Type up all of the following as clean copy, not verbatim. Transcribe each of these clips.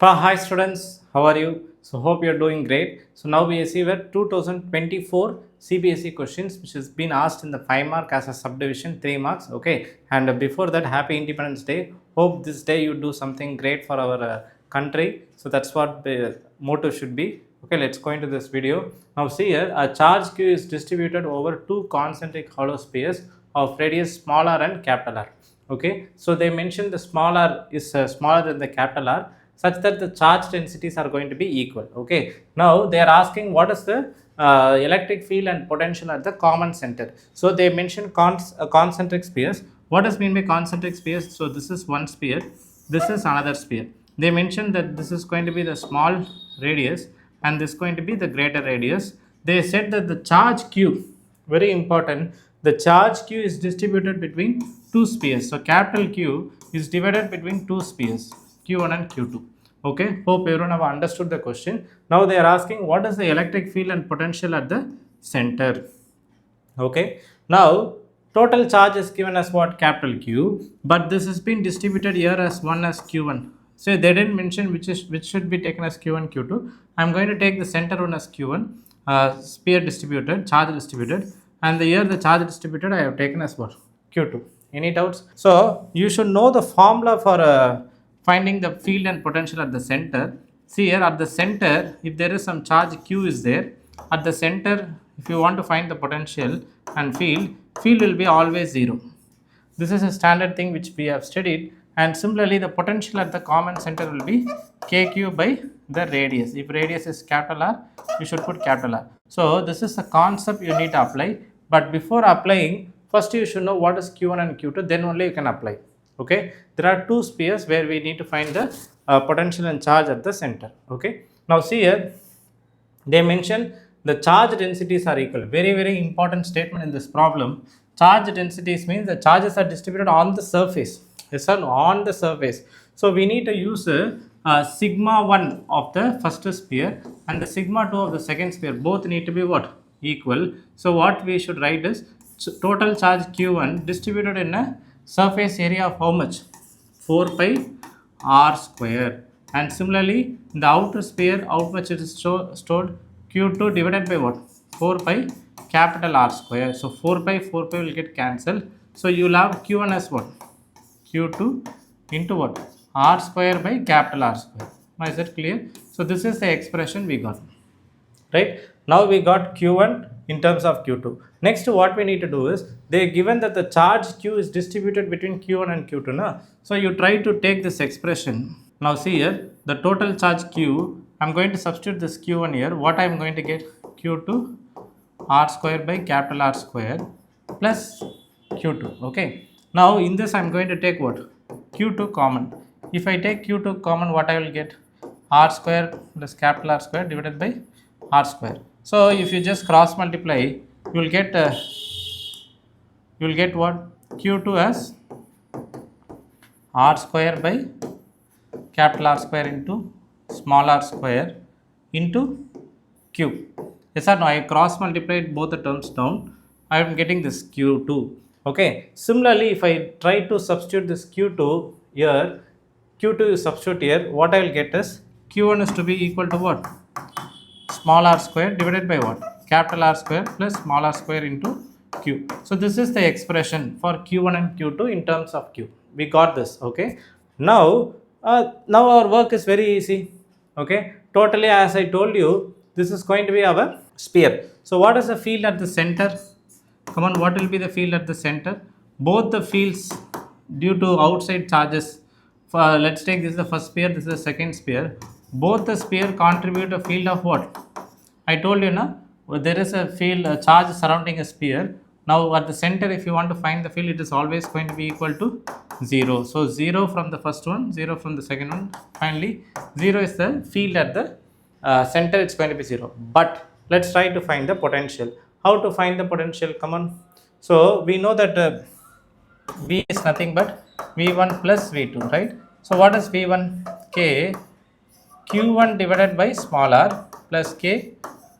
Hi students, how are you? So hope you are doing great. So now we see where 2024 CBSE questions which has been asked in the 5 mark as a subdivision 3 marks. Okay, and before that, happy Independence Day. Hope this day you do something great for our country. So that's what the motto should be. Okay, let's go into this video. Now see here, a charge Q is distributed over two concentric hollow spheres of radius smaller and capital R. Okay, so they mentioned the small r is smaller than the capital R such that the charge densities are going to be equal. Okay, now they are asking what is the electric field and potential at the common center. So they mentioned concentric spheres. What does mean by concentric spheres? So this is one sphere, this is another sphere. They mentioned that this is going to be the small radius and this is going to be the greater radius. They said that the charge Q, very important, the charge Q is distributed between two spheres. So capital Q is divided between two spheres, Q1 and Q2. Okay, hope everyone have understood the question. Now they are asking what is the electric field and potential at the center. Okay, now total charge is given as what? Capital Q, but this has been distributed here as 1 as Q1. So they didn't mention which should be taken as Q1, Q2. I'm going to take the center one as Q1, sphere distributed, charge distributed, and here the charge distributed I have taken as what? Q2. Any doubts? So you should know the formula for finding the field and potential at the center. See here at the center, if there is some charge Q is there, at the center, if you want to find the potential and field will be always 0. This is a standard thing which we have studied, and similarly the potential at the common center will be kq by the radius. If radius is capital R, you should put capital R. So this is a concept you need to apply, but before applying, first you should know what is Q1 and Q2, then only you can apply. Okay, there are two spheres where we need to find the potential and charge at the center. Okay, now see here, they mention the charge densities are equal. Very important statement in this problem. Charge densities means the charges are distributed on the surface. Yes or no? On the surface. So we need to use sigma 1 of the first sphere and the sigma 2 of the second sphere. Both need to be what? Equal. So what we should write is total charge Q1 distributed in a surface area of how much? 4 pi r square. And similarly, in the outer sphere, how much it is stored? Q2 divided by what? 4 pi capital R square. So 4 pi will get cancelled. So you will have Q1 as what? Q2 into what? R square by capital R square. Now is that clear? So this is the expression we got. Right? Now we got Q1 in terms of Q2. Next, what we need to do is, they are given that the charge Q is distributed between Q1 and Q2. Na? So you try to take this expression. Now see here, the total charge Q, I am going to substitute this Q1 here. What I am going to get? Q2 R square by capital R square plus Q2. Okay. Now in this I am going to take what? Q2 common. If I take Q2 common, what I will get? R square plus capital R square divided by R square. So if you just cross multiply, you will get what? Q2 as R square by capital R square into small r square into Q. Yes or no? I cross multiplied both the terms down. I am getting this Q2. Okay. Similarly, if I try to substitute this Q2 here, Q2 is substitute here, what I will get is Q1 is to be equal to what? Small r square divided by what? Capital R square plus small r square into Q. So this is the expression for Q1 and Q2 in terms of Q. We got this. Okay. Now our work is very easy. Okay. Totally, as I told you, this is going to be our sphere. So what is the field at the center? Come on, what will be the field at the center? Both the fields due to outside charges. Let's take this is the first sphere, this is the second sphere. Both the sphere contribute a field of what? I told you now, there is a field, a charge surrounding a sphere. Now at the center, if you want to find the field, it is always going to be equal to 0. So 0 from the first one, 0 from the second one. Finally, 0 is the field at the center, it's going to be 0. But let's try to find the potential. How to find the potential? Come on. So we know that V is nothing but V1 plus V2, right? So what is V1? K Q1 divided by small r plus K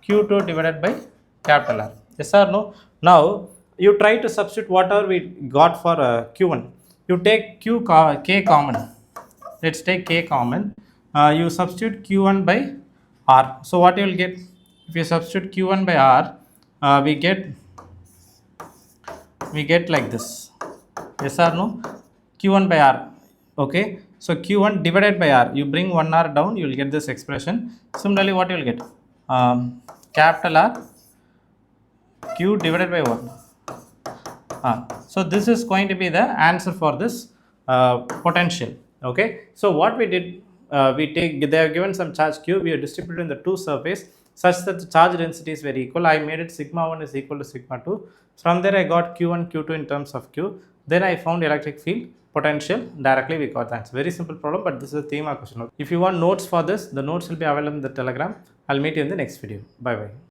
Q2 divided by capital R. Yes or no? Now you try to substitute whatever we got for Q1. You take K common. Let's take K common. You substitute q1 by r. So what you will get, if you substitute q1 by r, we get like this. Yes or no? Q1 by r. Okay, so q1 divided by r, you bring 1 r down, you will get this expression. Similarly, what you will get, capital R q divided by 1. So this is going to be the answer for this potential. Okay, so what we did, they have given some charge q, we have distributed in the two surface such that the charge densities were equal. I made it sigma 1 is equal to sigma 2. From there I got q1 q2 in terms of q. Then I found electric field potential, directly we got the answer. Very simple problem, but this is a theme question. If you want notes for this, the notes will be available in the Telegram. I'll meet you in the next video. Bye bye.